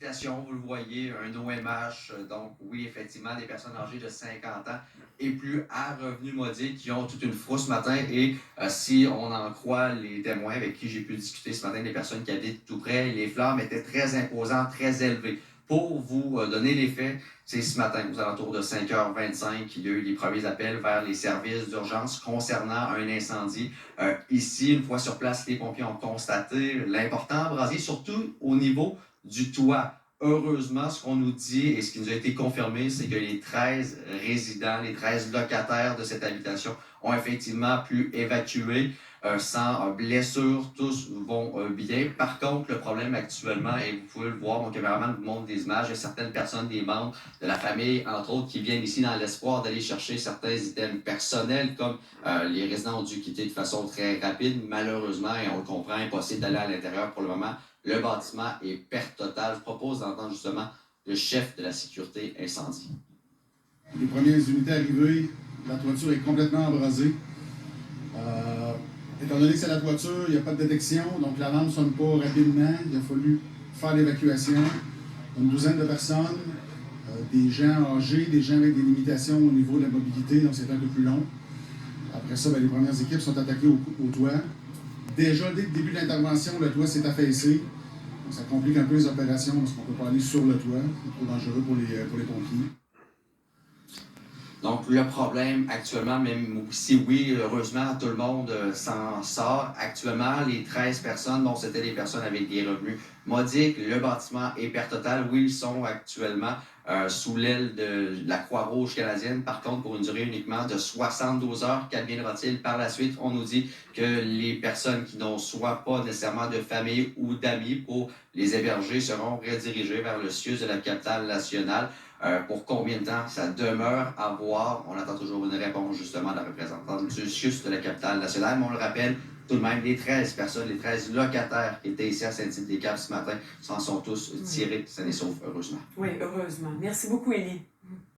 Vous le voyez, un OMH, donc oui, effectivement, des personnes âgées de 50 ans et plus à revenus modiques qui ont toute une frousse ce matin. Et si on en croit les témoins avec qui j'ai pu discuter ce matin, des personnes qui habitent tout près, les flammes étaient très imposantes, très élevées. Pour vous donner les faits, c'est ce matin, aux alentours de 5h25, qu'il y a eu les premiers appels vers les services d'urgence concernant un incendie. Ici, une fois sur place, les pompiers ont constaté l'important brasier, surtout au niveau du toit. Heureusement, ce qu'on nous dit et ce qui nous a été confirmé, c'est que les 13 résidents, les 13 locataires de cette habitation ont effectivement pu évacuer sans blessure. Tous vont bien. Par contre, le problème actuellement, et vous pouvez le voir, mon caméraman vous montre des images, il y a certaines personnes, des membres de la famille, entre autres, qui viennent ici dans l'espoir d'aller chercher certains items personnels, comme les résidents ont dû quitter de façon très rapide. Malheureusement, et on le comprend, impossible d'aller à l'intérieur pour le moment. Le bâtiment est perte totale. Je propose d'entendre justement le chef de la sécurité incendie. Les premières unités arrivées, la toiture est complètement embrasée. Étant donné que c'est la toiture, il n'y a pas de détection, donc la lampe ne sonne pas rapidement. Il a fallu faire l'évacuation. Une douzaine de personnes, des gens âgés, des gens avec des limitations au niveau de la mobilité, donc c'est un peu plus long. Après ça, les premières équipes sont attaquées au toit. Déjà, dès le début de l'intervention, le toit s'est affaissé. Donc, ça complique un peu les opérations parce qu'on ne peut pas aller sur le toit. C'est trop dangereux pour les pompiers. Donc, le problème actuellement, même si oui, heureusement, tout le monde s'en sort. Actuellement, les 13 personnes, bon, c'était des personnes avec des revenus modiques. Le bâtiment est perte totale. Oui, ils sont actuellement sous l'aile de la Croix-Rouge canadienne. Par contre, pour une durée uniquement de 72 heures, qu'adviendra-t-il par la suite? On nous dit que les personnes qui n'ont soit pas nécessairement de famille ou d'amis pour les héberger seront redirigées vers le CIUS de la capitale nationale. Pour combien de temps ça demeure à voir? On attend toujours une réponse justement de la représentante du CIUS de la capitale nationale, mais on le rappelle, tout de même, les 13 personnes, les 13 locataires qui étaient ici à Saint-Tite-des-Caps ce matin s'en sont tous tirés sains et saufs, heureusement. Oui, heureusement. Merci beaucoup, Élie.